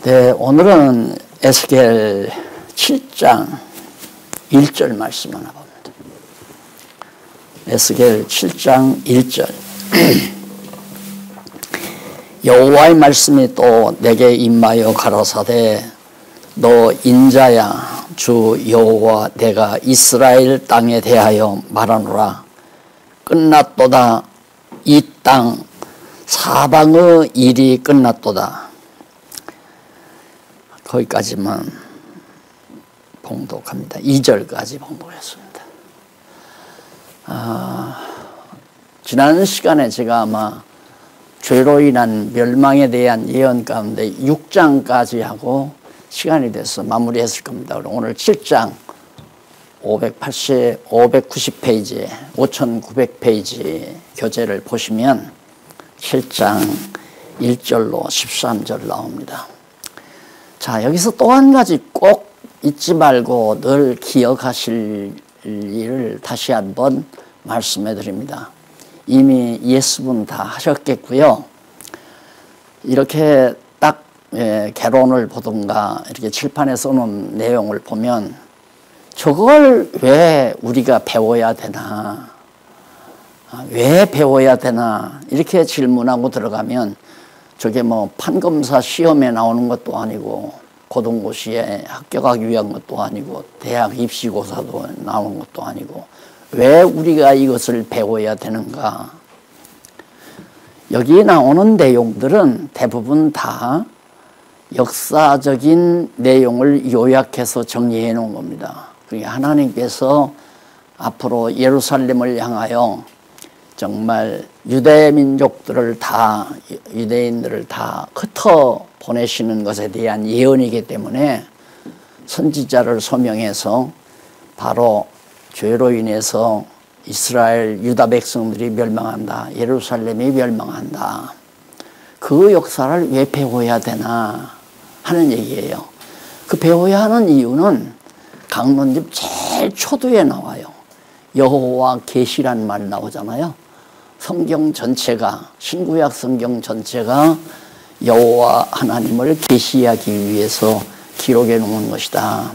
네, 오늘은 에스겔 7장 1절 말씀 하나 봅니다. 에스겔 7장 1절. 여호와의 말씀이 또 내게 임하여 가라사대 너 인자야 주 여호와 내가 이스라엘 땅에 대하여 말하노라. 끝났도다. 이 땅 사방의 일이 끝났도다. 거기까지만 봉독합니다. 2절까지 봉독했습니다. 지난 시간에 제가 아마 죄로 인한 멸망에 대한 예언 가운데 6장까지 하고 시간이 돼서 마무리했을 겁니다. 오늘 7장 590페이지, 5900페이지 교재를 보시면 7장 1절로 13절 나옵니다. 자, 여기서 또 한 가지 꼭 잊지 말고 늘 기억하실 일을 다시 한번 말씀해 드립니다. 이미 예습은 다 하셨겠고요. 이렇게 딱 개론을 보든가 이렇게 칠판에 써놓은 내용을 보면 저걸 왜 우리가 배워야 되나, 왜 배워야 되나 이렇게 질문하고 들어가면 저게 뭐 판검사 시험에 나오는 것도 아니고 고등고시에 합격하기 위한 것도 아니고 대학 입시고사도 나오는 것도 아니고 왜 우리가 이것을 배워야 되는가. 여기 나오는 내용들은 대부분 다 역사적인 내용을 요약해서 정리해 놓은 겁니다. 그러니까 하나님께서 앞으로 예루살렘을 향하여 정말 유대민족들을 다, 유대인들을 다 흩어 보내시는 것에 대한 예언이기 때문에 선지자를 소명해서 바로 죄로 인해서 이스라엘 유다 백성들이 멸망한다. 예루살렘이 멸망한다. 그 역사를 왜 배워야 되나 하는 얘기예요. 그 배워야 하는 이유는 강론집 제일 초두에 나와요. 여호와 계시란 말 나오잖아요. 성경 전체가, 신구약 성경 전체가 여호와 하나님을 계시하기 위해서 기록해 놓은 것이다.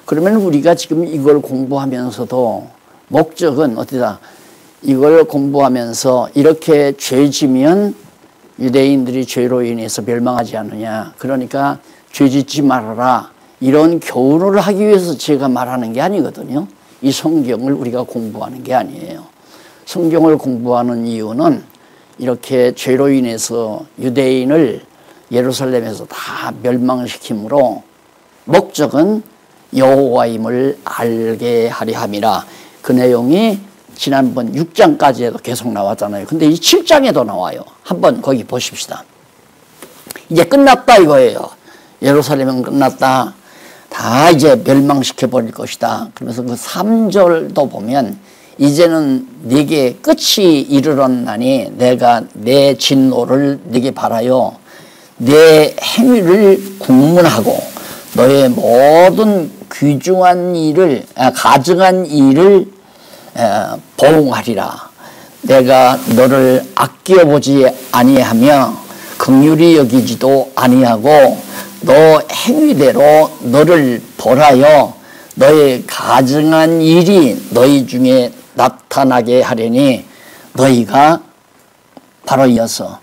그러면 우리가 지금 이걸 공부하면서도 목적은 어디다? 이걸 공부하면서 이렇게 죄지면 유대인들이 죄로 인해서 멸망하지 않느냐. 그러니까 죄짓지 말아라. 이런 교훈을 하기 위해서 제가 말하는 게 아니거든요. 이 성경을 우리가 공부하는 게 아니에요. 성경을 공부하는 이유는 이렇게 죄로 인해서 유대인을 예루살렘에서 다 멸망시킴으로 목적은 여호와임을 알게 하려 함이라. 그 내용이 지난번 6장까지에도 계속 나왔잖아요. 근데 이 7장에도 나와요. 한번 거기 보십시다. 이제 끝났다 이거예요. 예루살렘은 끝났다. 다 이제 멸망시켜 버릴 것이다. 그러면서 그 3절도 보면 이제는 네게 끝이 이르렀나니 내가 내 진노를 네게 바라여 내 행위를 국문하고 너의 모든 귀중한 일을 가증한 일을 보응하리라. 내가 너를 아껴보지 아니하며 긍휼히 여기지도 아니하고 너 행위대로 너를 벌하여 너의 가증한 일이 너희 중에 나타나게 하려니 너희가 바로 이어서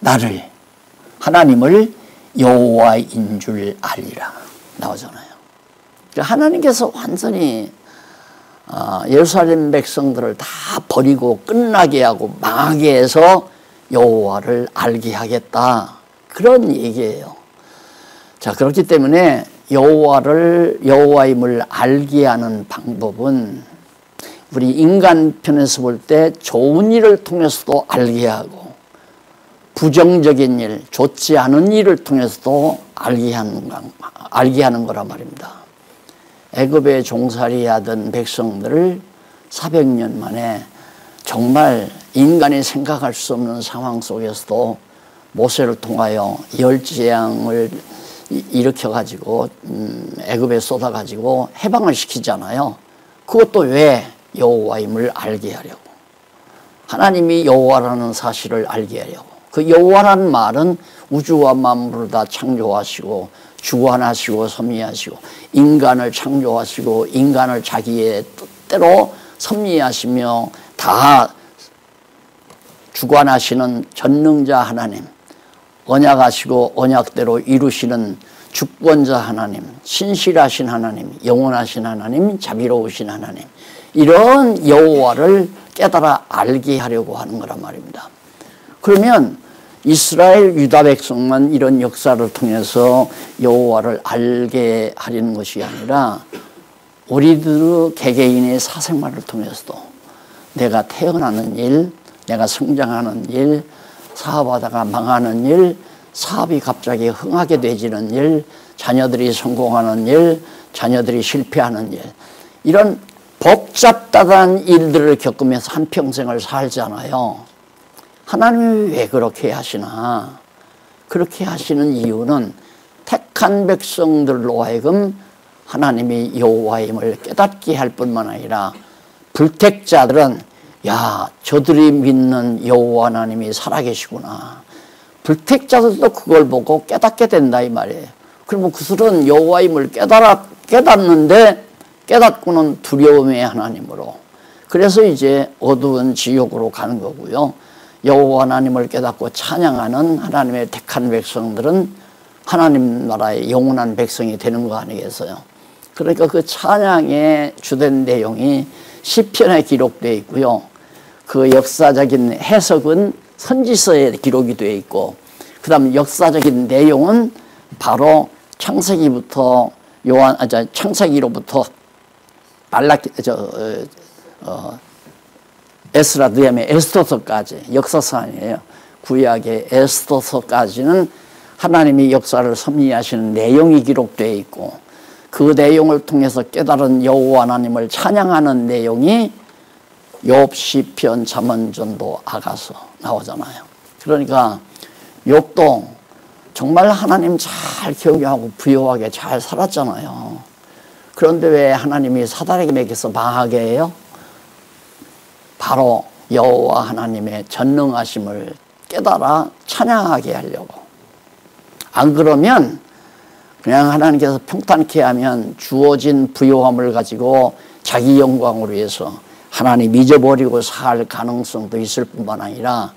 나를 하나님을 여호와인 줄 알리라 나오잖아요. 하나님께서 완전히 예루살렘 백성들을 다 버리고 끝나게 하고 망하게 해서 여호와를 알게 하겠다. 그런 얘기예요. 자, 그렇기 때문에 여호와임을 알게 하는 방법은 우리 인간 편에서 볼 때 좋은 일을 통해서도 알게 하고 부정적인 일, 좋지 않은 일을 통해서도 알게 하는 거란 말입니다. 애굽에 종살이하던 백성들을 400년 만에 정말 인간이 생각할 수 없는 상황 속에서도 모세를 통하여 열재앙을 일으켜가지고 애굽에 쏟아가지고 해방을 시키잖아요. 그것도 왜 여호와임을 알게 하려고, 하나님이 여호와라는 사실을 알게 하려고. 그 여호와라는 말은 우주와 만물을 다 창조하시고 주관하시고 섭리하시고 인간을 창조하시고 인간을 자기의 뜻대로 섭리하시며 다 주관하시는 전능자 하나님, 언약하시고 언약대로 이루시는 주권자 하나님, 신실하신 하나님, 영원하신 하나님, 자비로우신 하나님, 이런 여호와를 깨달아 알게 하려고 하는 거란 말입니다. 그러면 이스라엘 유다 백성만 이런 역사를 통해서 여호와를 알게 하려는 것이 아니라 우리들 개개인의 사생활을 통해서도 내가 태어나는 일, 내가 성장하는 일, 사업하다가 망하는 일, 사업이 갑자기 흥하게 되지는 일, 자녀들이 성공하는 일, 자녀들이 실패하는 일, 이런 복잡다단 일들을 겪으면서 한평생을 살잖아요. 하나님이 왜 그렇게 하시나? 그렇게 하시는 이유는 택한 백성들로 하여금 하나님이 여호와임을 깨닫게 할 뿐만 아니라 불택자들은 야, 저들이 믿는 여호와 하나님이 살아계시구나. 불택자들도 그걸 보고 깨닫게 된다 이 말이에요. 그러면 그들은 여호와임을 깨닫는데 깨닫고는 두려움의 하나님으로. 그래서 이제 어두운 지옥으로 가는 거고요. 여호와 하나님을 깨닫고 찬양하는 하나님의 택한 백성들은 하나님 나라의 영원한 백성이 되는 거 아니겠어요? 그러니까 그 찬양의 주된 내용이 시편에 기록되어 있고요. 그 역사적인 해석은 선지서에 기록이 되어 있고, 그 다음 역사적인 내용은 바로 창세기부터 창세기로부터 에스라, 느헤미야, 에스더서까지 역사서 아니에요. 구약의 에스더서까지는 하나님이 역사를 섭리하시는 내용이 기록되어 있고, 그 내용을 통해서 깨달은 여호와 하나님을 찬양하는 내용이 욥, 시편, 잠언, 전도, 아가서 나오잖아요. 그러니까 욥도 정말 하나님 잘 경외하고 부유하게 잘 살았잖아요. 그런데 왜 하나님이 사다리에 매겨서 망하게 해요? 바로 여호와 하나님의 전능하심을 깨달아 찬양하게 하려고. 안 그러면 그냥 하나님께서 평탄케 하면 주어진 부요함을 가지고 자기 영광을 위해서 하나님 잊어버리고 살 가능성도 있을 뿐만 아니라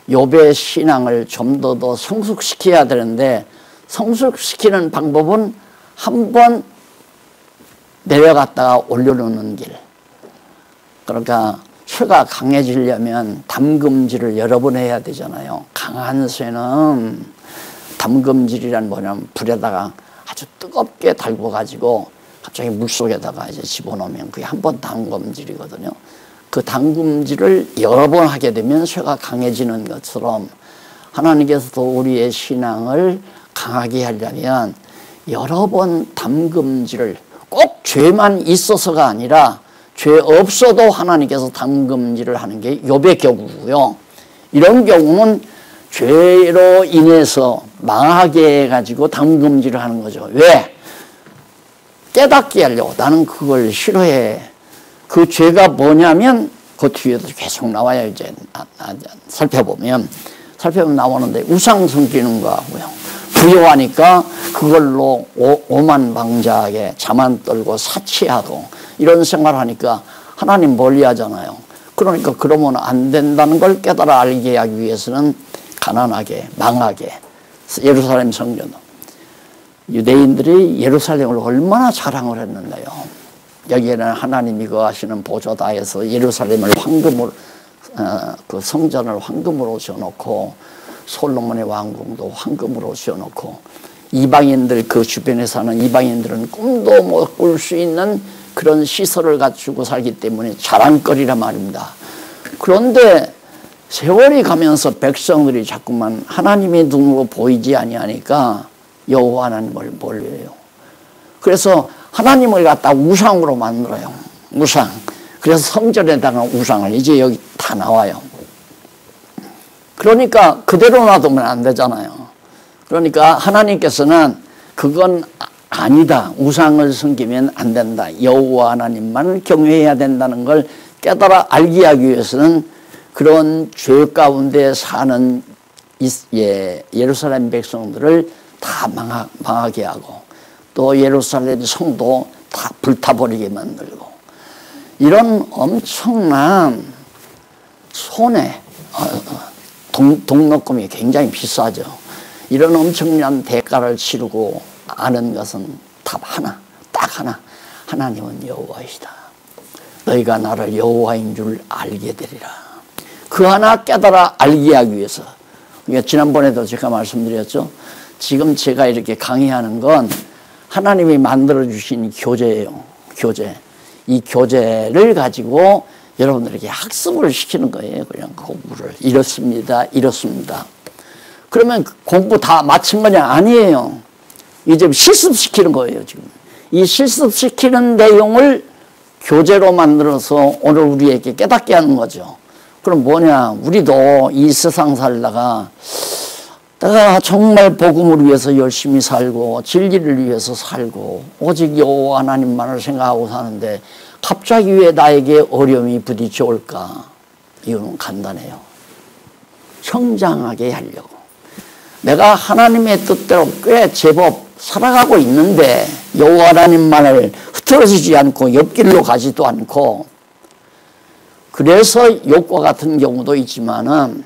욥의 신앙을 좀 더 성숙시켜야 되는데, 성숙시키는 방법은 한번 내려갔다가 올려놓는 길. 그러니까 쇠가 강해지려면 담금질을 여러 번 해야 되잖아요. 강한 쇠는 담금질이란 뭐냐면 불에다가 아주 뜨겁게 달궈 가지고 갑자기 물속에다가 이제 집어넣으면 그게 한 번 담금질이거든요. 그 담금질을 여러 번 하게 되면 쇠가 강해지는 것처럼 하나님께서도 우리의 신앙을 강하게 하려면 여러 번 담금질을, 꼭 죄만 있어서가 아니라 죄 없어도 하나님께서 담금질을 하는 게 욥의 경우고요. 이런 경우는 죄로 인해서 망하게 해가지고 담금질을 하는 거죠. 왜? 깨닫게 하려고. 나는 그걸 싫어해. 그 죄가 뭐냐면 그 뒤에도 계속 나와요. 이제 살펴보면 나오는데 우상 섬기는 거하고요. 부요하니까 그걸로 오만방자하게 자만 떨고 사치하고 이런 생활하니까 하나님 멀리하잖아요. 그러니까 그러면 안 된다는 걸 깨달아 알게 하기 위해서는 가난하게 망하게. 예루살렘 성전, 유대인들이 예루살렘을 얼마나 자랑을 했는데요. 여기에는 하나님이 거하시는 보좌다 해서 예루살렘을 황금으로, 그 성전을 황금으로 지어놓고 솔로몬의 왕궁도 황금으로 지어놓고 이방인들, 그 주변에 사는 이방인들은 꿈도 못 꿀 수 있는 그런 시설을 갖추고 살기 때문에 자랑거리란 말입니다. 그런데 세월이 가면서 백성들이 자꾸만 하나님의 눈으로 보이지 아니하니까 여호와 하나님을 멀리해요. 그래서 하나님을 갖다 우상으로 만들어요. 우상. 그래서 성전에다가 우상을, 이제 여기 다 나와요. 그러니까 그대로 놔두면 안 되잖아요. 그러니까 하나님께서는 그건 아니다. 우상을 섬기면 안 된다. 여호와 하나님만 경외해야 된다는 걸 깨달아 알게 하기 위해서는 그런 죄 가운데 사는 예루살렘 백성들을 다 망하게 하고 또 예루살렘 성도 다 불타버리게 만들고 이런 엄청난 손해, 등록금이 굉장히 비싸죠. 이런 엄청난 대가를 치르고 아는 것은 답 하나, 딱 하나. 하나님은 여호와이시다. 너희가 나를 여호와인 줄 알게 되리라. 그 하나 깨달아 알게 하기 위해서. 그러니까 지난번에도 제가 말씀드렸죠. 지금 제가 이렇게 강의하는 건 하나님이 만들어주신 교재예요. 교재. 이 교재를 가지고 여러분들에게 학습을 시키는 거예요. 그냥 공부를. 이렇습니다. 이렇습니다. 그러면 공부 다 마친 거냐? 아니에요. 이제 실습시키는 거예요, 지금. 이 실습시키는 내용을 교재로 만들어서 오늘 우리에게 깨닫게 하는 거죠. 그럼 뭐냐? 우리도 이 세상 살다가 내가 정말 복음을 위해서 열심히 살고 진리를 위해서 살고 오직 여호와 하나님만을 생각하고 사는데 갑자기 왜 나에게 어려움이 부딪혀올까? 이유는 간단해요. 성장하게 하려고. 내가 하나님의 뜻대로 꽤 제법 살아가고 있는데 여호와 하나님만을 흐트러지지 않고 옆길로 가지도 않고 그래서 욥과 같은 경우도 있지만은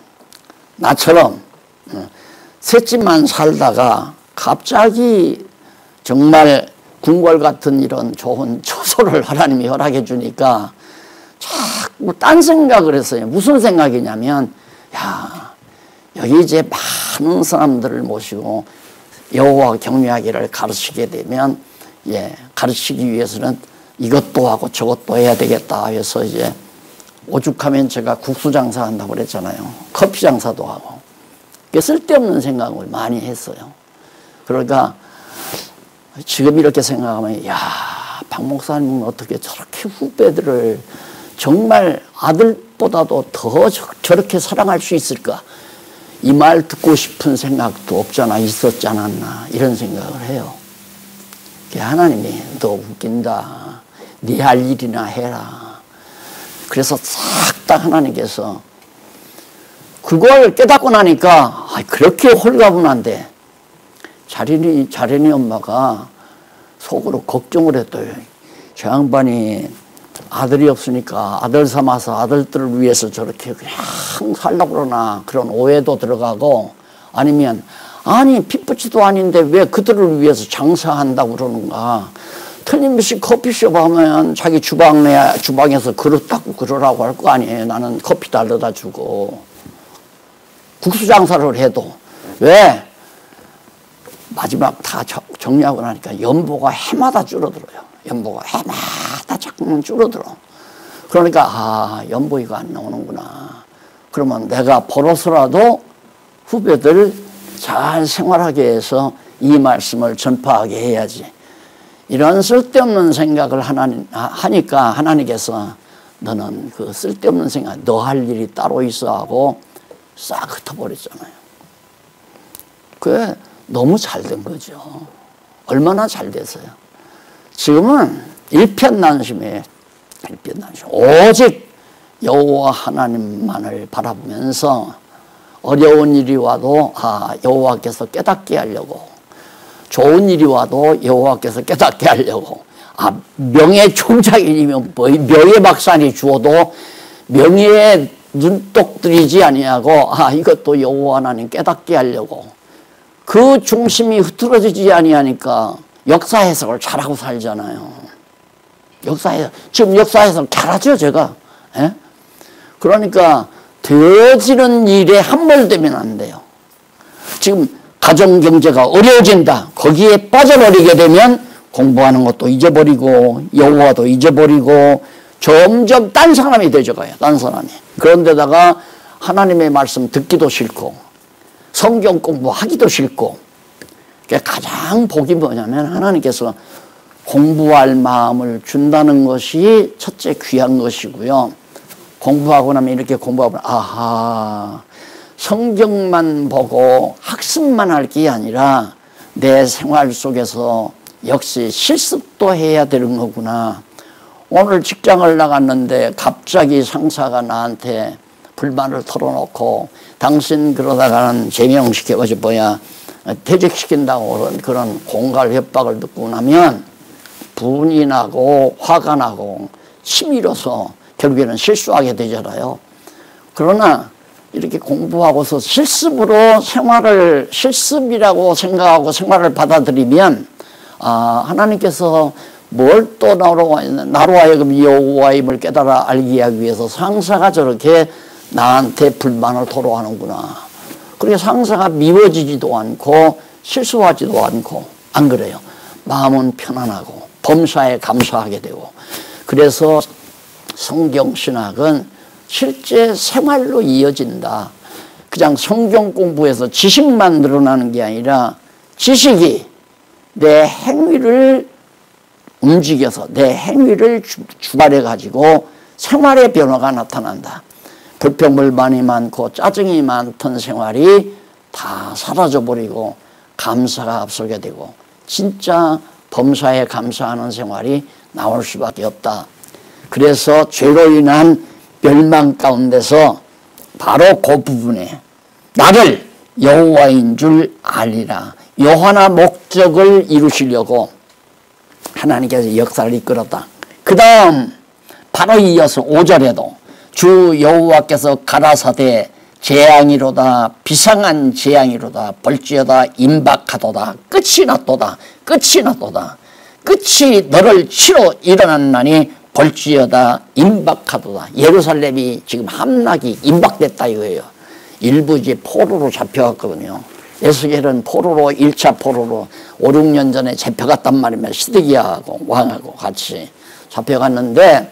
나처럼 셋집만 살다가 갑자기 정말 궁궐 같은 이런 좋은 처소를 하나님이 허락해 주니까 자꾸 딴 생각을 했어요. 무슨 생각이냐면 야 여기 이제 많은 사람들을 모시고 여호와 경외하기를 가르치게 되면 가르치기 위해서는 이것도 하고 저것도 해야 되겠다 해서 이제 오죽하면 제가 국수 장사한다고 그랬잖아요. 커피 장사도 하고. 쓸데없는 생각을 많이 했어요. 그러니까 지금 이렇게 생각하면 야, 박 목사님은 어떻게 저렇게 후배들을 정말 아들보다도 더 저렇게 사랑할 수 있을까? 이 말 듣고 싶은 생각도 없잖아, 있었지 않았나 이런 생각을 해요. 하나님이 너 웃긴다. 네 할 일이나 해라. 그래서 싹 다 하나님께서 그걸 깨닫고 나니까 그렇게 홀가분한데 자린이 엄마가 속으로 걱정을 했대요. 저 양반이 아들이 없으니까 아들 삼아서 아들들을 위해서 저렇게 그냥 살려고 그러나 그런 오해도 들어가고 아니면 아니 핏붙이도 아닌데 왜 그들을 위해서 장사한다고 그러는가. 틀림없이 커피숍 하면 자기 주방에서 그릇 닦고 그러라고 할 거 아니에요. 나는 커피 달려다 주고 국수 장사를 해도 왜 마지막 다 정리하고 나니까 연보가 해마다 줄어들어요. 연보가 해마다 자꾸만 줄어들어. 그러니까 연보 이거 안 나오는구나. 그러면 내가 벌어서라도 후배들 잘 생활하게 해서 이 말씀을 전파하게 해야지. 이런 쓸데없는 생각을 하니까 하나님께서 너는 그 쓸데없는 생각, 너 할 일이 따로 있어 하고 싹 흩어버렸잖아요. 그게 너무 잘 된 거죠. 얼마나 잘 됐어요. 지금은 일편단심이에요. 일편단심. 오직 여호와 하나님만을 바라보면서 어려운 일이 와도 여호와께서 깨닫게 하려고, 좋은 일이 와도 여호와께서 깨닫게 하려고, 명예 총장이면 명예 박사니 주어도 명예에 눈독 들이지 아니하고 이것도 여호와 하나님 깨닫게 하려고 그 중심이 흐트러지지 아니하니까 역사 해석을 잘하고 살잖아요. 지금 역사 해석 잘하죠 제가. 예? 그러니까 되어지는 일에 함몰되면 안 돼요. 지금 가정경제가 어려워진다. 거기에 빠져버리게 되면 공부하는 것도 잊어버리고 여호와도 잊어버리고 점점 딴 사람이 되져가요. 딴 사람이. 그런데다가 하나님의 말씀 듣기도 싫고 성경 공부하기도 싫고. 가장 복이 뭐냐면 하나님께서 공부할 마음을 준다는 것이 첫째 귀한 것이고요. 공부하고 나면 이렇게 공부하면 성경만 보고 학습만 할 게 아니라 내 생활 속에서 역시 실습도 해야 되는 거구나. 오늘 직장을 나갔는데 갑자기 상사가 나한테 불만을 털어놓고 당신 그러다가는 제명시켜가지고 뭐야 퇴직시킨다고 그런 공갈 협박을 듣고 나면 분이 나고 화가 나고 치밀어서 결국에는 실수하게 되잖아요. 그러나 이렇게 공부하고서 실습으로 실습이라고 생각하고 생활을 받아들이면 하나님께서 뭘 또 나로 하여금 여호와임을 깨달아 알게 하기 위해서 상사가 저렇게 나한테 불만을 토로하는구나. 그렇게 상사가 미워지지도 않고 실수하지도 않고 안 그래요. 마음은 편안하고 범사에 감사하게 되고. 그래서 성경신학은 실제 생활로 이어진다. 그냥 성경 공부에서 지식만 늘어나는 게 아니라 지식이 내 행위를 움직여서 내 행위를 주발해 가지고 생활의 변화가 나타난다. 불평불만이 많고 짜증이 많던 생활이 다 사라져버리고 감사가 앞서게 되고 진짜 범사에 감사하는 생활이 나올 수밖에 없다. 그래서 죄로 인한 멸망 가운데서 바로 그 부분에 나를 여호와인 줄 알리라. 요하나 목적을 이루시려고 하나님께서 역사를 이끌었다. 그 다음 바로 이어서 5절에도 주 여호와께서 가라사대 재앙이로다 비상한 재앙이로다 벌지어다 임박하도다 끝이 났도다 끝이 났도다 끝이 너를 치러 일어났나니 벌지어다 임박하도다. 예루살렘이 지금 함락이 임박됐다 이거예요. 일부 이제 포로로 잡혀갔거든요. 에스겔은 포로로 1차 포로로 5, 6년 전에 잡혀갔단 말입니다. 시드기야하고 왕하고 같이 잡혀갔는데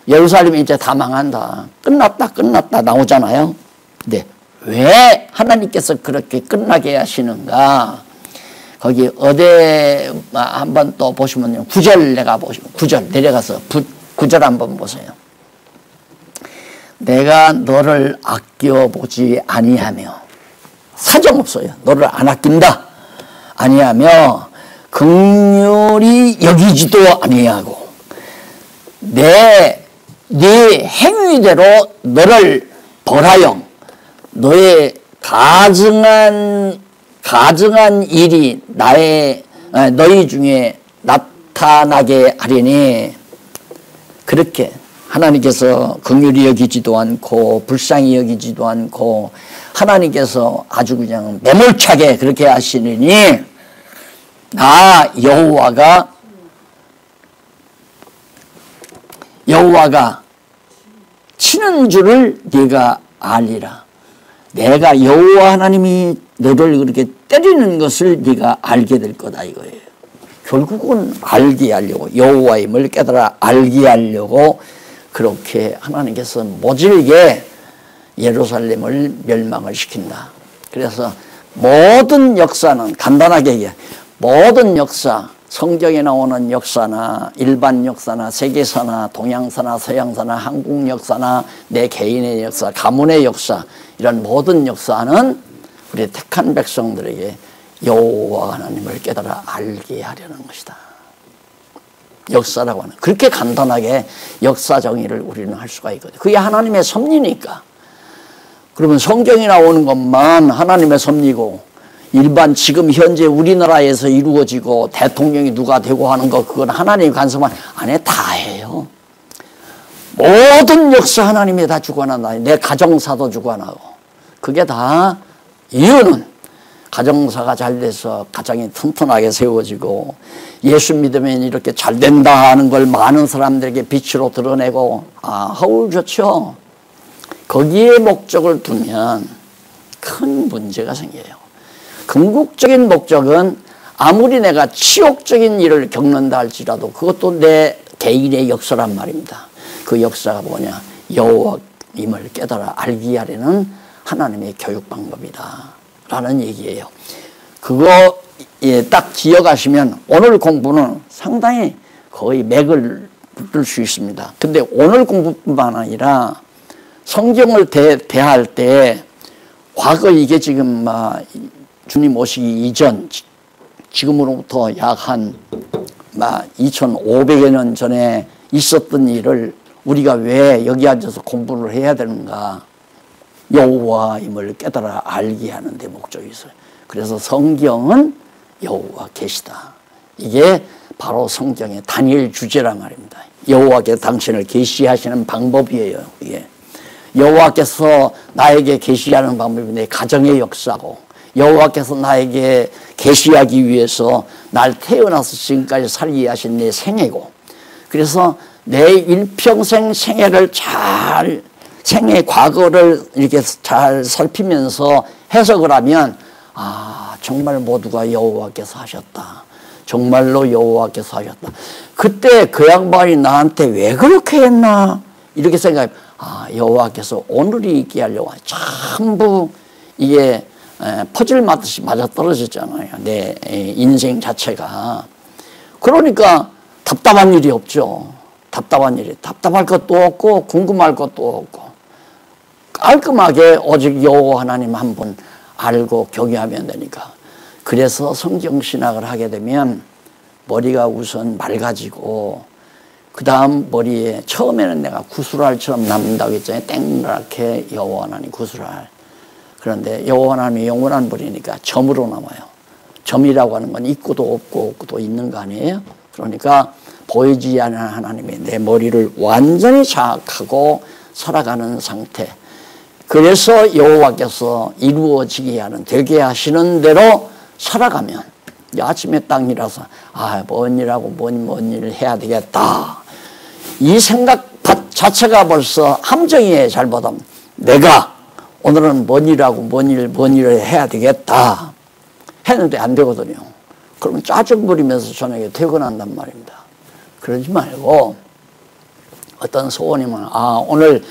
예루살렘이 이제 다 망한다. 끝났다 나오잖아요. 근데 왜 하나님께서 그렇게 끝나게 하시는가? 거기 어디 한번 또 보시면요. 9절 내가 보시면 9절 내려가서 9절 한번 보세요. 내가 너를 아껴보지 아니하며 사정없어요. 너를 안 아낀다. 아니하며 긍휼히 여기지도 아니하고 네 행위대로 너를 벌하여 너의 가증한 일이 너희 중에 나타나게 하리니. 그렇게 하나님께서 긍휼히 여기지도 않고 불쌍히 여기지도 않고 하나님께서 아주 그냥 매몰차게 그렇게 하시느니 나 여호와가 치는 줄을 네가 알리라. 내가 여호와 하나님이 너를 그렇게 때리는 것을 네가 알게 될 거다 이거예요. 결국은 알게 하려고 여호와임을 깨달아 알게 하려고 그렇게 하나님께서 모질게 예루살렘을 멸망을 시킨다. 그래서 모든 역사는 간단하게 얘기해. 모든 역사, 성경에 나오는 역사나 일반 역사나 세계사나 동양사나 서양사나 한국 역사나 내 개인의 역사, 가문의 역사 이런 모든 역사는 우리 택한 백성들에게 여호와 하나님을 깨달아 알게 하려는 것이다. 역사라고 하는 그렇게 간단하게 역사 정의를 우리는 할 수가 있거든요. 그게 하나님의 섭리니까. 그러면 성경이 나오는 것만 하나님의 섭리고 일반 지금 현재 우리나라에서 이루어지고 대통령이 누가 되고 하는 거 그건 하나님이 간섭만 안 해 다 해요. 모든 역사 하나님이 다 주관한다. 내 가정사도 주관하고 그게 다 이유는 가정사가 잘 돼서 가정이 튼튼하게 세워지고 예수 믿으면 이렇게 잘 된다 하는 걸 많은 사람들에게 빛으로 드러내고 허울 좋죠. 거기에 목적을 두면 큰 문제가 생겨요. 궁극적인 목적은 아무리 내가 치욕적인 일을 겪는다 할지라도 그것도 내 개인의 역사란 말입니다. 그 역사가 뭐냐? 여호와임을 깨달아 알게 하려는 하나님의 교육 방법이다 라는 얘기예요. 그거 딱 기억하시면 오늘 공부는 상당히 거의 맥을 붙을 수 있습니다. 근데 오늘 공부뿐만 아니라 성경을 대할 때 과거 이게 지금 주님 오시기 이전 지금으로부터 약 한 2500여 년 전에 있었던 일을 우리가 왜 여기 앉아서 공부를 해야 되는가. 여호와임을 깨달아 알게 하는 데 목적이 있어요. 그래서 성경은 여호와 계시다. 이게 바로 성경의 단일 주제란 말입니다. 여호와께서 당신을 계시하시는 방법이에요. 이게 여호와께서 나에게 계시하는 방법이 내 가정의 역사고, 여호와께서 나에게 계시하기 위해서 날 태어나서 지금까지 살게 하신 내 생애고, 그래서 내 일평생 생애를 잘, 생애 과거를 이렇게 잘 살피면서 해석을 하면, 아, 정말 모두가 여호와께서 하셨다. 정말로 여호와께서 하셨다. 그때 그 양반이 나한테 왜 그렇게 했나? 이렇게 생각해. 아, 여호와께서 오늘이 있게 하려고. 전부 이게 퍼즐 맞듯이 맞아떨어졌잖아요. 내 인생 자체가. 그러니까 답답한 일이 없죠. 답답한 일이. 답답할 것도 없고 궁금할 것도 없고 깔끔하게 오직 여호와 하나님 한 분 알고 경외하면 되니까. 그래서 성경신학을 하게 되면 머리가 우선 맑아지고, 그 다음 머리에 처음에는 내가 구슬알처럼 남는다고 했잖아요. 땡그랗게 여호와 하나님 구슬알. 그런데 여호와 하나님이 영원한 분이니까 점으로 남아요. 점이라고 하는 건 있고도 없고 있는 거 아니에요? 그러니까 보이지 않는 하나님이 내 머리를 완전히 장악하고 살아가는 상태. 그래서 여호와께서 이루어지게 하는, 되게 하시는 대로 살아가면, 아침에 땅이라서 아, 뭔 일하고 뭔 일을 해야 되겠다. 이 생각 자체가 벌써 함정이에요. 잘못하면 내가 오늘은 뭔 일하고 뭔 일을 해야 되겠다 했는데 안 되거든요. 그러면 짜증 부리면서 저녁에 퇴근한단 말입니다. 그러지 말고 어떤 소원이면, 아, 오늘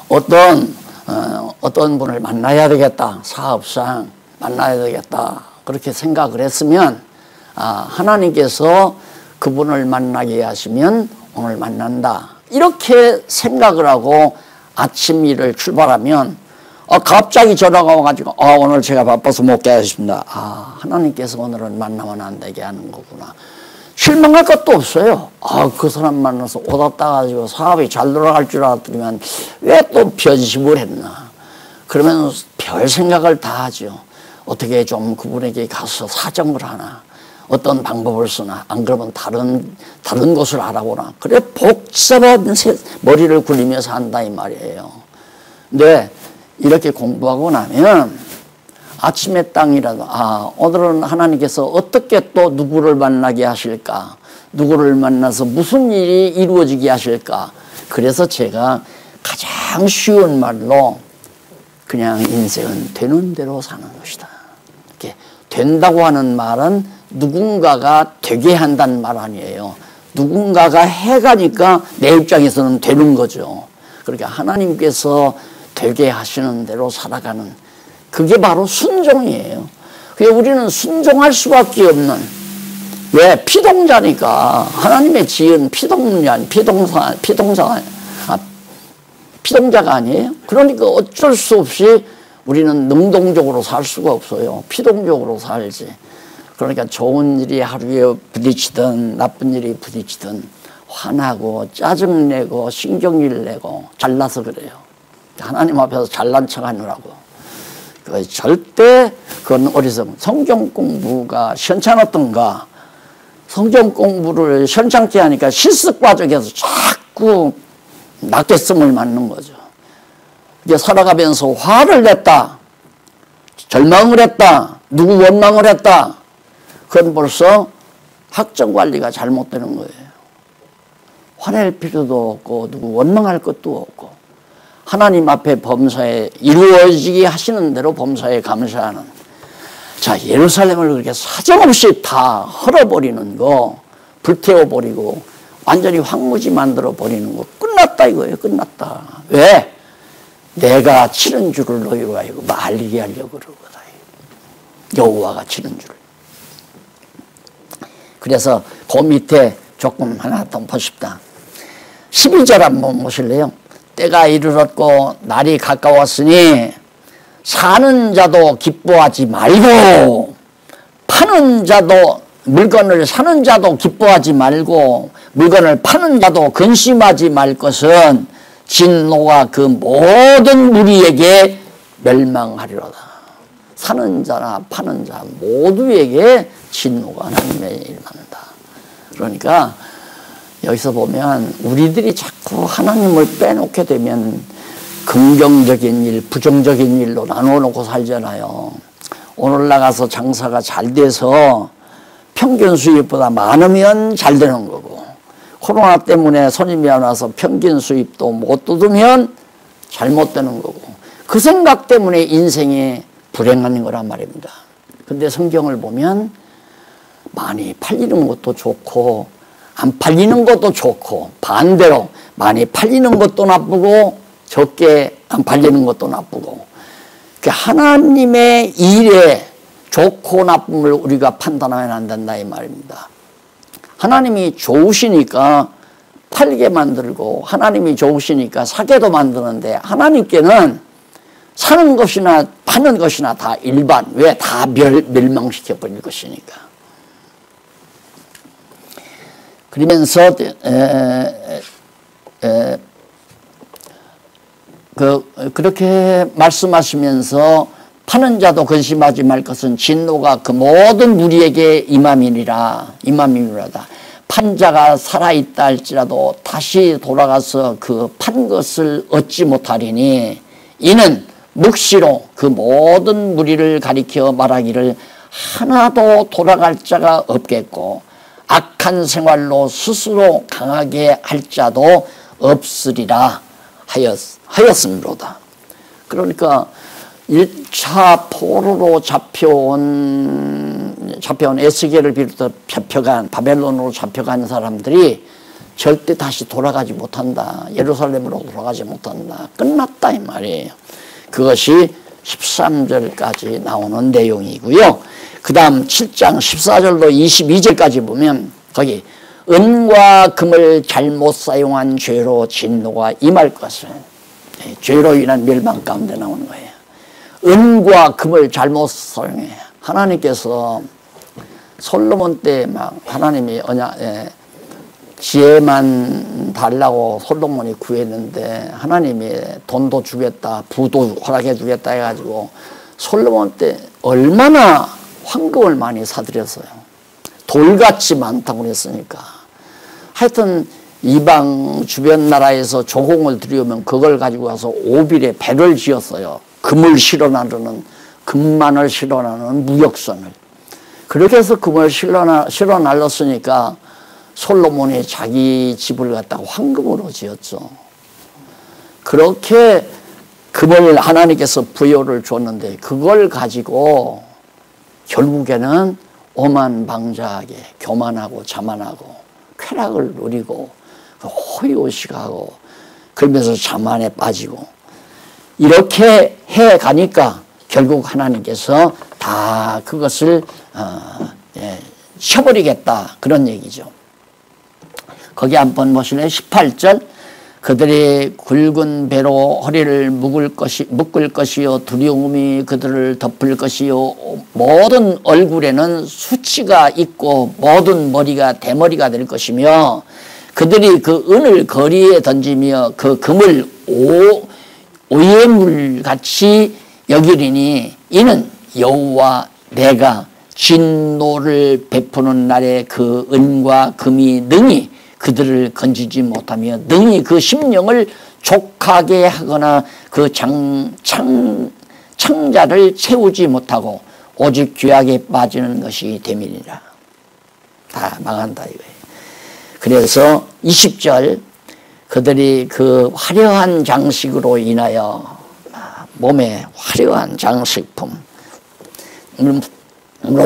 어떤 분을 만나야 되겠다. 사업상 만나야 되겠다. 그렇게 생각을 했으면, 아, 하나님께서 그분을 만나게 하시면 오늘 만난다. 이렇게 생각을 하고 아침 일을 출발하면, 갑자기 전화가 와가지고, 오늘 제가 바빠서 못 가겠습니다. 아, 하나님께서 오늘은 만나면 안 되게 하는 거구나. 실망할 것도 없어요. 아, 그 사람 만나서 오다 따가지고 사업이 잘 돌아갈 줄 알았더니만 왜 또 변심을 했나. 그러면 별 생각을 다 하죠. 어떻게 좀 그분에게 가서 사정을 하나, 어떤 방법을 쓰나, 안 그러면 다른 곳을 알아보나. 그래 복잡한 머리를 굴리면서 한다 이 말이에요. 근데 이렇게 공부하고 나면 아침에 땅이라도, 아, 오늘은 하나님께서 어떻게 또 누구를 만나게 하실까, 누구를 만나서 무슨 일이 이루어지게 하실까. 그래서 제가 가장 쉬운 말로 그냥 인생은 되는 대로 사는 것이다. 이렇게 된다고 하는 말은 누군가가 되게 한다는 말 아니에요. 누군가가 해가니까 내 입장에서는 되는 거죠. 그러니까 하나님께서 되게 하시는 대로 살아가는, 그게 바로 순종이에요. 그래서 우리는 순종할 수밖에 없는, 왜? 피동자니까. 하나님의 지은 피동자가 아니에요. 그러니까 어쩔 수 없이 우리는 능동적으로 살 수가 없어요. 피동적으로 살지. 그러니까 좋은 일이 하루에 부딪히든 나쁜 일이 부딪히든 화나고 짜증내고 신경질 내고 잘나서 그래요. 하나님 앞에서 잘난 척 하느라고. 절대 그건 어리석은. 성경 공부가 시원찮았던가, 성경 공부를 시원찮게 하니까 실습 과정에서 자꾸 낙제성을 맞는 거죠. 이제 살아가면서 화를 냈다, 절망을 했다, 누구 원망을 했다, 그건 벌써 학점 관리가 잘못되는 거예요. 화낼 필요도 없고 누구 원망할 것도 없고 하나님 앞에 범사에 이루어지게 하시는 대로 범사에 감사하는. 자, 예루살렘을 그렇게 사정없이 다 헐어버리는 거, 불태워버리고 완전히 황무지 만들어버리는 거 끝났다 이거예요. 끝났다. 왜? 내가 치는 줄을 너희로 알고 말리게 하려고 그러거든. 여호와가 치는 줄을. 그래서 그 밑에 조금 하나 더 보십시다. 12절 한번 보실래요? 때가 이르렀고 날이 가까웠으니 사는 자도 기뻐하지 말고 파는 자도, 물건을 사는 자도 기뻐하지 말고 물건을 파는 자도 근심하지 말 것은 진노가 그 모든 무리에게 멸망하리로다. 사는 자나 파는 자 모두에게 진노가 하나님의 일만다. 그러니까 여기서 보면 우리들이 자꾸 하나님을 빼놓게 되면 긍정적인 일, 부정적인 일로 나누어 놓고 살잖아요. 오늘 나가서 장사가 잘 돼서 평균 수입보다 많으면 잘 되는 거고, 코로나 때문에 손님이 안 와서 평균 수입도 못 뜯으면 잘못되는 거고, 그 생각 때문에 인생이 불행한 거란 말입니다. 근데 성경을 보면 많이 팔리는 것도 좋고 안 팔리는 것도 좋고, 반대로 많이 팔리는 것도 나쁘고 적게 안 팔리는 것도 나쁘고, 하나님의 일에 좋고 나쁨을 우리가 판단하면 안 된다 이 말입니다. 하나님이 좋으시니까 팔게 만들고 하나님이 좋으시니까 사게도 만드는데, 하나님께는 사는 것이나 파는 것이나 다 일반, 왜 다 멸망시켜 버릴 것이니까. 그러면서 그렇게 말씀하시면서 파는 자도 근심하지 말 것은 진노가 그 모든 무리에게 임함이니라. 판 자가 살아있다 할지라도 다시 돌아가서 그 판 것을 얻지 못하리니, 이는 묵시로 그 모든 무리를 가리켜 말하기를 하나도 돌아갈 자가 없겠고 악한 생활로 스스로 강하게 할 자도 없으리라 하였음이로다. 그러니까 1차 포로로 잡혀온 에스겔을 비롯해 잡혀간, 바벨론으로 잡혀간 사람들이 절대 다시 돌아가지 못한다. 예루살렘으로 돌아가지 못한다. 끝났다 이 말이에요. 그것이 13절까지 나오는 내용이고요. 그 다음 7장 14절로 22절까지 보면 거기 은과 금을 잘못 사용한 죄로 진노가 임할 것을, 죄로 인한 멸망 가운데 나오는 거예요. 은과 금을 잘못 사용해. 하나님께서 솔로몬 때 막 하나님이 지혜만 달라고 솔로몬이 구했는데 하나님이 돈도 주겠다, 부도 허락해 주겠다 해가지고 솔로몬 때 얼마나 황금을 많이 사들였어요. 돌같이 많다고 그랬으니까. 하여튼 이방 주변 나라에서 조공을 들여오면 그걸 가지고 가서 오빌에 배를 지었어요. 금을 실어 나르는, 금만을 실어 나르는 무역선을. 그렇게 해서 금을 실어 날렸으니까 솔로몬이 자기 집을 갖다가 황금으로 지었죠. 그렇게 금을 하나님께서 부여를 줬는데 그걸 가지고 결국에는 오만방자하게 교만하고 자만하고 쾌락을 누리고 호의호식하고 그러면서 자만에 빠지고 이렇게 해가니까 결국 하나님께서 다 그것을 쳐버리겠다 그런 얘기죠. 거기 한번 보실래요? 18절 그들이 굵은 배로 허리를 묶을 것이요 두려움이 그들을 덮을 것이요 모든 얼굴에는 수치가 있고 모든 머리가 대머리가 될 것이며 그들이 그 은을 거리에 던지며 그 금을 오예물같이 여기리니 이는 여호와 내가 진노를 베푸는 날에 그 은과 금이 능히 그들을 건지지 못하며 능히 그 심령을 족하게 하거나 그 창자를 채우지 못하고 오직 죄악에 빠지는 것이 됨이니라. 다 망한다 이거예요. 그래서 20절 그들이 그 화려한 장식으로 인하여 몸에 화려한 장식품으로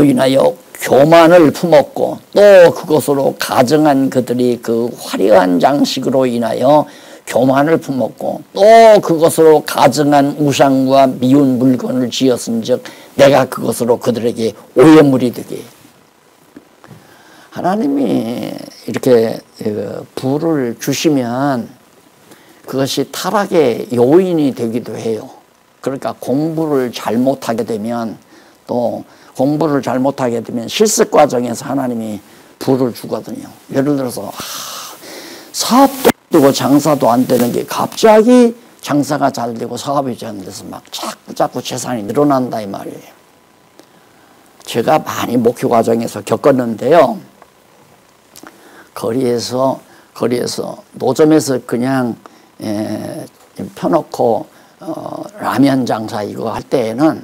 인하여 교만을 품었고 또 그것으로 가정한 그들이 그 화려한 장식으로 인하여 교만을 품었고 또 그것으로 가정한 우상과 미운 물건을 지었은즉 내가 그것으로 그들에게 오해물이 되게. 하나님이 이렇게 부를 주시면 그것이 타락의 요인이 되기도 해요. 그러니까 공부를 잘못하게 되면 또 공부를 잘못하게 되면 실습 과정에서 하나님이 부를 주거든요. 예를 들어서 사업도 되고 장사도 안 되는 게 갑자기 장사가 잘 되고 사업이 잘 돼서 막 자꾸 재산이 늘어난다 이 말이에요. 제가 많이 목표 과정에서 겪었는데요. 거리에서 노점에서 그냥 펴놓고 라면 장사 이거 할 때에는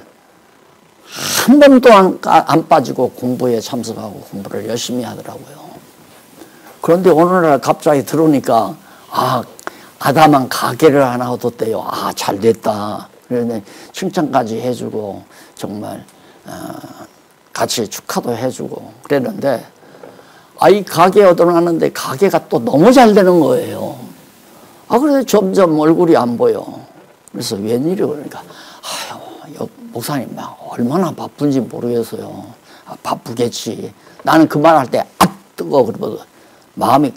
한 번도 안 빠지고 공부에 참석하고 공부를 열심히 하더라고요. 그런데 어느 날 갑자기 들어오니까 아담한 가게를 하나 얻었대요. 잘 됐다. 그런데 칭찬까지 해주고 정말 같이 축하도 해주고 그랬는데 이 가게 얻어놨는데 가게가 또 너무 잘 되는 거예요. 그래서 점점 얼굴이 안 보여. 그래서 웬일이요? 그러니까 목사님 얼마나 바쁜지 모르겠어요. 바쁘겠지. 나는 그 말 할 때 뜨거워 그러고 마음이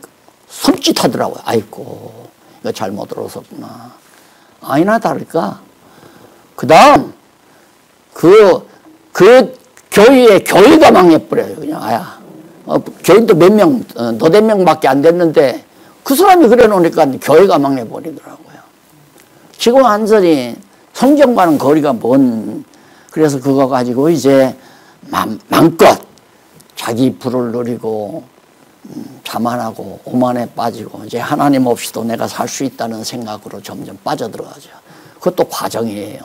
섬찟하더라고요. 아이고 이거 잘못 들었었구나. 아니나 다를까 그 다음 그 교회가 망해버려요. 그냥 교인도 몇 명 너댓 명밖에 안 됐는데 그 사람이 그래 놓으니까 교회가 망해버리더라고요. 지금 완전히 성경과는 거리가 먼. 그래서 그거 가지고 이제 마음껏 자기 부를 누리고 자만하고 오만에 빠지고 이제 하나님 없이도 내가 살 수 있다는 생각으로 점점 빠져들어가죠. 그것도 과정이에요.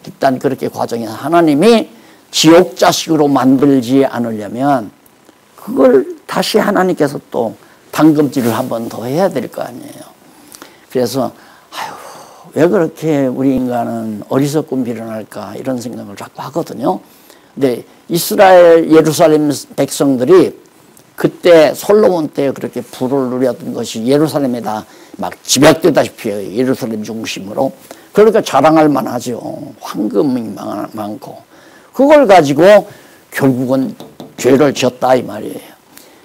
일단 그렇게 과정에서 하나님이 지옥 자식으로 만들지 않으려면 그걸 다시 하나님께서 또 담금질을 한 번 더 해야 될 거 아니에요. 그래서 왜 그렇게 우리 인간은 어리석고 미련할까 이런 생각을 자꾸 하거든요. 근데 이스라엘 예루살렘 백성들이 그때 솔로몬 때 그렇게 부를 누렸던 것이 예루살렘에다 막 집약되다시피 해요. 예루살렘 중심으로. 그러니까 자랑할 만하죠. 황금이 많고. 그걸 가지고 결국은 죄를 지었다 이 말이에요.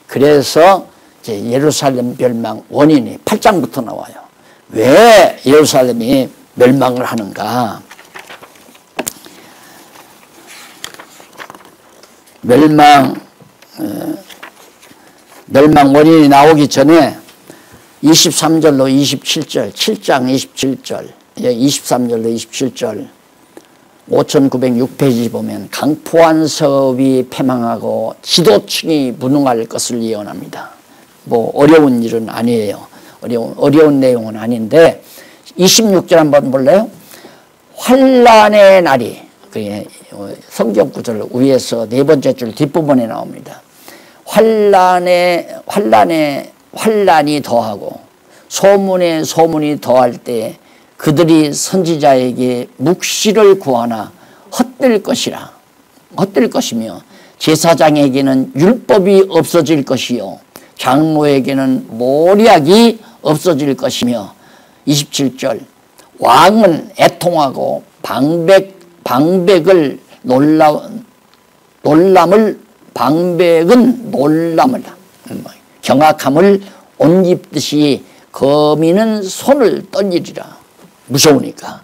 그래서 이제 예루살렘 멸망 원인이 8장부터 나와요. 왜 예루살렘이 멸망을 하는가? 멸망 원인이 나오기 전에 23절로 27절, 7장 27절, 23절로 27절, 5906페이지 보면 강포한 사업이 패망하고 지도층이 무능할 것을 예언합니다. 뭐 어려운 일은 아니에요. 어려운 내용은 아닌데 26절 한번 볼래요? 환란의 날이 성경 구절 위에서 네 번째 줄 뒷부분에 나옵니다. 환란이 더하고 소문이 더할 때 그들이 선지자에게 묵시를 구하나 헛될 것이며 제사장에게는 율법이 없어질 것이요 장로에게는 모략이 없어질 것이며 27절 왕은 애통하고 방백은 놀람을 경악함을 옷 입듯이 거미는 손을 떨리리라. 무서우니까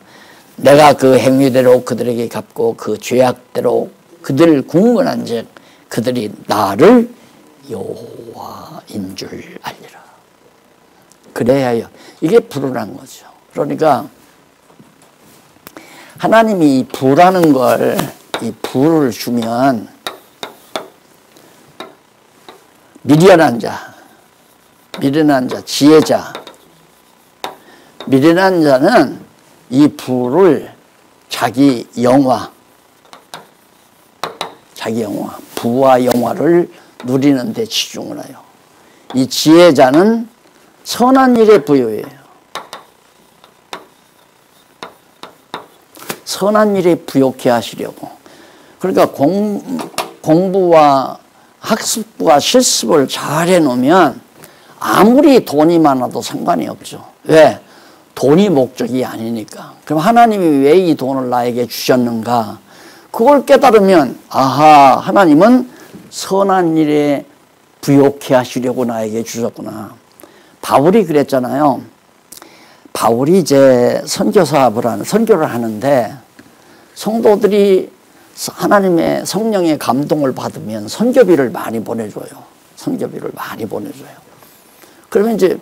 내가 그 행위대로 그들에게 갚고 그 죄악대로 그들을 궁건한즉 그들이 나를 여호와인 줄 알리라. 그래야 해요. 이게 불이라는 거죠. 그러니까 하나님이 이 불하는 걸, 이 불을 주면 미련한 자, 지혜자, 미련한 자는 이 불을 자기 영화, 부와 영화를 누리는 데 치중을 해요. 이 지혜자는 선한 일에 부여해요. 선한 일에 부욕해 하시려고. 그러니까 공부와 학습과 실습을 잘 해놓으면 아무리 돈이 많아도 상관이 없죠. 왜? 돈이 목적이 아니니까. 그럼 하나님이 왜 이 돈을 나에게 주셨는가? 그걸 깨달으면 아하, 하나님은 선한 일에 부욕해 하시려고 나에게 주셨구나. 바울이 그랬잖아요. 바울이 이제 선교를 하는데 성도들이 하나님의 성령의 감동을 받으면 선교비를 많이 보내줘요. 그러면 이제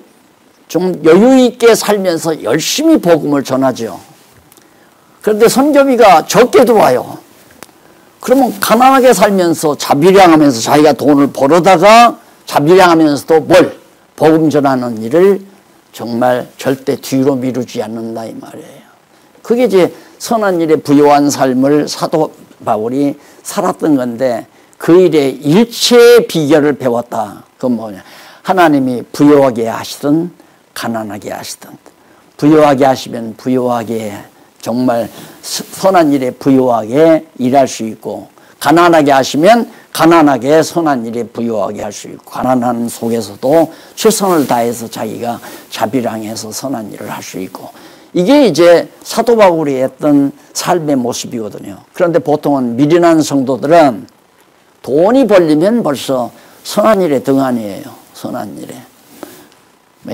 좀 여유 있게 살면서 열심히 복음을 전하죠. 그런데 선교비가 적게 들어와요. 그러면 가난하게 살면서 자비량하면서 자기가 돈을 벌어다가 자비량하면서도 뭘? 복음 전하는 일을 정말 절대 뒤로 미루지 않는다 이 말이에요. 그게 이제 선한 일에 부요한 삶을 사도 바울이 살았던 건데 그 일의 일체의 비결을 배웠다. 그건 뭐냐? 하나님이 부요하게 하시든 가난하게 하시든 부요하게 하시면 부요하게 정말 선한 일에 부요하게 일할 수 있고 가난하게 하시면 가난하게 선한 일에 부요하게 할 수 있고 가난한 속에서도 최선을 다해서 자기가 자비량해서 선한 일을 할 수 있고 이게 이제 사도 바울이 했던 삶의 모습이거든요. 그런데 보통은 미련한 성도들은 돈이 벌리면 벌써 선한 일의 등한이에요. 선한 일에.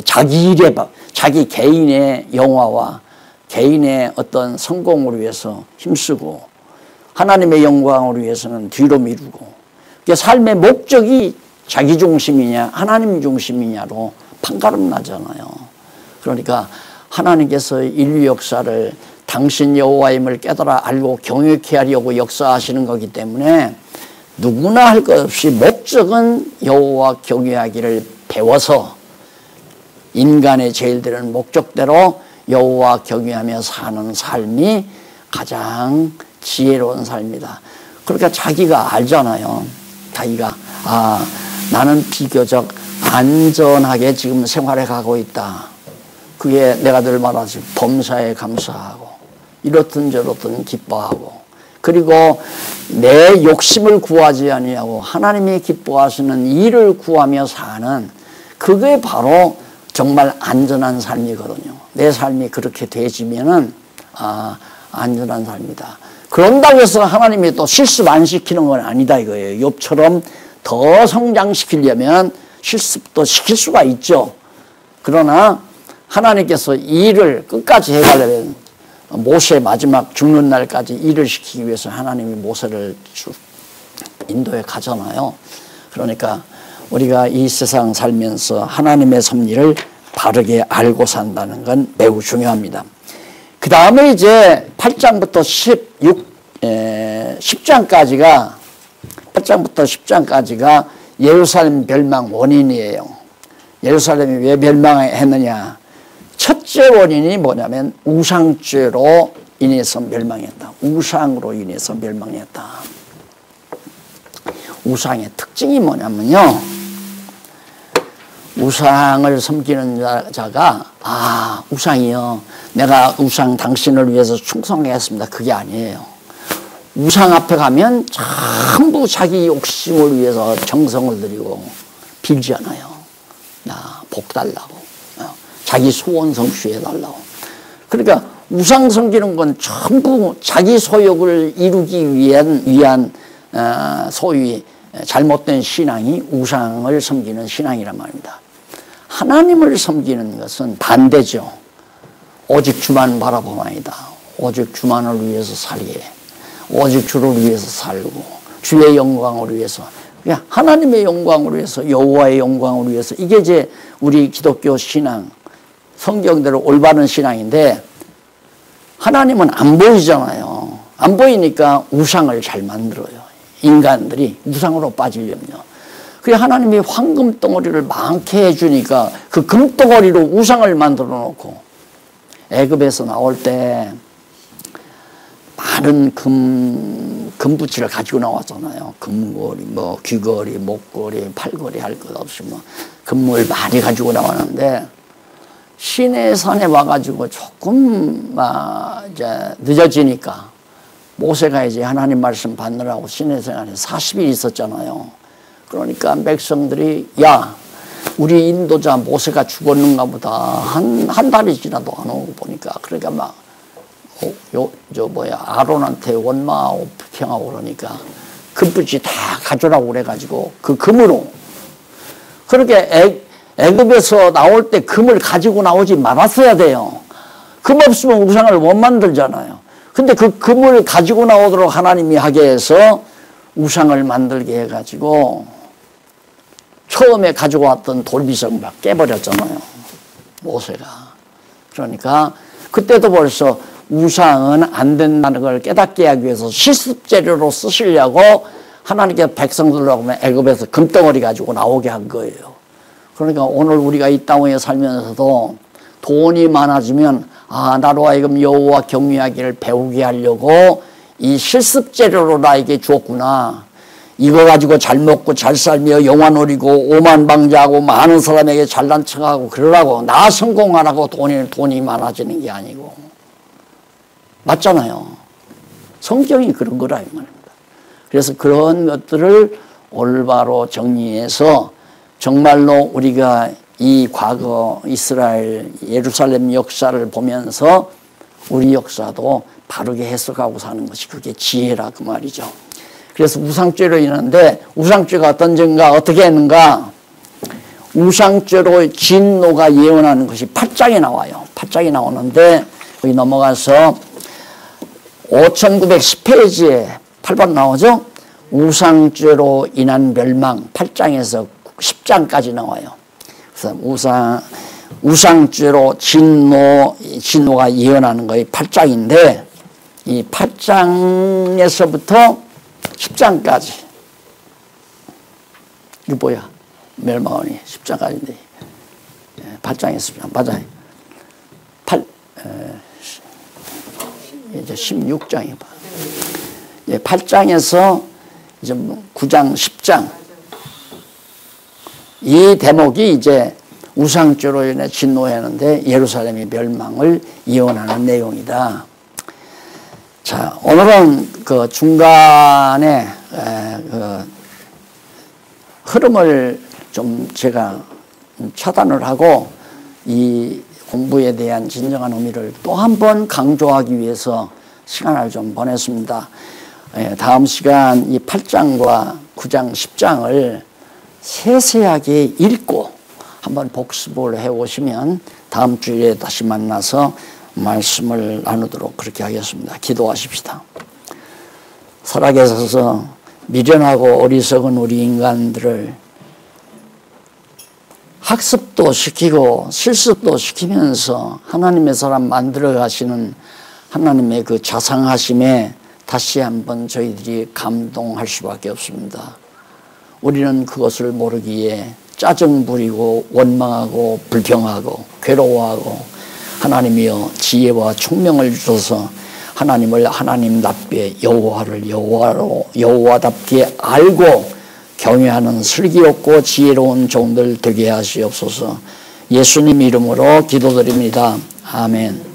자기 일에, 자기 개인의 영화와 개인의 어떤 성공을 위해서 힘쓰고 하나님의 영광을 위해서는 뒤로 미루고 삶의 목적이 자기 중심이냐 하나님 중심이냐로 판가름 나잖아요. 그러니까 하나님께서 인류 역사를 당신 여호와임을 깨달아 알고 경외케 하려고 역사하시는 거기 때문에 누구나 할 것 없이 목적은 여호와 경외하기를 배워서 인간의 제일 되는 목적대로 여호와 경외하며 사는 삶이 가장 지혜로운 삶이다. 그러니까 자기가 알잖아요. 자기가 나는 비교적 안전하게 지금 생활해 가고 있다. 그게 내가 늘 말하지 범사에 감사하고 이렇든 저렇든 기뻐하고 그리고 내 욕심을 구하지 아니하고 하나님이 기뻐하시는 일을 구하며 사는 그게 바로 정말 안전한 삶이거든요. 내 삶이 그렇게 되지면은 안전한 삶이다. 그런다고 해서 하나님이 또 실습 안 시키는 건 아니다 이거예요. 욥처럼 더 성장시키려면 실습도 시킬 수가 있죠. 그러나 하나님께서 일을 끝까지 해가려면 모세 마지막 죽는 날까지 일을 시키기 위해서 하나님이 모세를 인도에 가잖아요. 그러니까 우리가 이 세상 살면서 하나님의 섭리를 바르게 알고 산다는 건 매우 중요합니다. 그 다음에 이제 8장부터 10장까지가 8장부터 10장까지가 예루살렘 멸망 원인이에요. 예루살렘이 왜 멸망했느냐? 첫째 원인이 뭐냐면 우상죄로 인해서 멸망했다. 우상으로 인해서 멸망했다. 우상의 특징이 뭐냐면요. 우상을 섬기는 자가 우상이요. 내가 우상 당신을 위해서 충성하겠습니다. 그게 아니에요. 우상 앞에 가면 전부 자기 욕심을 위해서 정성을 들이고 빌잖아요. 나 복 달라고. 자기 소원 성취해달라고. 그러니까 우상 섬기는 건 전부 자기 소욕을 이루기 위한 소위 잘못된 신앙이 우상을 섬기는 신앙이란 말입니다. 하나님을 섬기는 것은 반대죠. 오직 주만 바라보나이다. 오직 주만을 위해서 살게. 오직 주를 위해서 살고 주의 영광을 위해서 하나님의 영광을 위해서 여호와의 영광을 위해서 이게 이제 우리 기독교 신앙 성경대로 올바른 신앙인데 하나님은 안 보이잖아요. 안 보이니까 우상을 잘 만들어요. 인간들이 우상으로 빠지려면요. 그래 하나님이 황금 덩어리를 많게 해주니까 그 금덩어리로 우상을 만들어 놓고 애굽에서 나올 때 많은 금부치를 가지고 나왔잖아요. 금고리, 뭐 귀걸이, 목걸이, 팔걸이 할 것 없이 뭐 금을 많이 가지고 나왔는데 시내산에 와가지고 조금 이제 늦어지니까 모세가 이제 하나님 말씀 받느라고 시내산에 40일 있었잖아요. 그러니까 백성들이 우리 인도자 모세가 죽었는가 보다 한 달이 지나도 안 오고 보니까 그러니까 막 아론한테 원망하고 불평하고 그러니까 금붙이 다 가져라고 그래가지고 그 금으로 그렇게 애굽에서 나올 때 금을 가지고 나오지 말았어야 돼요. 금 없으면 우상을 못 만들잖아요. 근데 그 금을 가지고 나오도록 하나님이 하게 해서 우상을 만들게 해가지고 처음에 가지고 왔던 돌비석 막 깨버렸잖아요. 모세가. 그러니까 그때도 벌써 우상은 안 된다는 걸 깨닫게 하기 위해서 실습재료로 쓰시려고 하나님께서 백성들로 애굽에서 금덩어리 가지고 나오게 한 거예요. 그러니까 오늘 우리가 이 땅에 살면서도 돈이 많아지면 나로 하여금 여호와 경외하기를 배우게 하려고 이 실습재료로 나에게 주었구나. 이거 가지고 잘 먹고 잘 살며 영화 누리고 오만방자하고 많은 사람에게 잘난 척하고 그러라고 나 성공하라고 돈이 많아지는 게 아니고. 맞잖아요. 성경이 그런 거라 이 말입니다. 그래서 그런 것들을 올바로 정리해서 정말로 우리가 이 과거 이스라엘 예루살렘 역사를 보면서 우리 역사도 바르게 해석하고 사는 것이 그게 지혜라 그 말이죠. 그래서 우상죄로 인하는데 우상죄가 어떤 죄인가 어떻게 했는가. 우상죄로 진노가 예언하는 것이 8장에 나와요. 8장에 나오는데 거기 넘어가서 5910페이지에 8번 나오죠. 우상죄로 인한 멸망 8장에서 10장까지 나와요. 그래서 우상죄로 진노가 예언하는 거의 8장인데 이 8장에서부터 10장까지 이거 뭐야? 멸망원이 10장까지인데 8장에서 10장 맞아요. 이제 16장이 봐. 8장에서 이제 9장, 10장 이 대목이 이제 우상죄로 인해 진노하는데 예루살렘의 멸망을 예언하는 내용이다. 자, 오늘은 그 중간에 그 흐름을 좀 제가 차단을 하고 이 공부에 대한 진정한 의미를 또 한 번 강조하기 위해서 시간을 좀 보냈습니다. 다음 시간 이 8장과 9장, 10장을 세세하게 읽고 한번 복습을 해오시면 다음 주에 다시 만나서 말씀을 나누도록 그렇게 하겠습니다. 기도하십시다. 살아계셔서 미련하고 어리석은 우리 인간들을 학습도 시키고 실습도 시키면서 하나님의 사람 만들어 가시는 하나님의 그 자상하심에 다시 한번 저희들이 감동할 수밖에 없습니다. 우리는 그것을 모르기에 짜증 부리고 원망하고 불평하고 괴로워하고 하나님이여 지혜와 총명을 주셔서 하나님을 하나님답게 여호와를 여호와답게 알고 경외하는 슬기롭고 지혜로운 종들 되게 하시옵소서. 예수님 이름으로 기도드립니다. 아멘.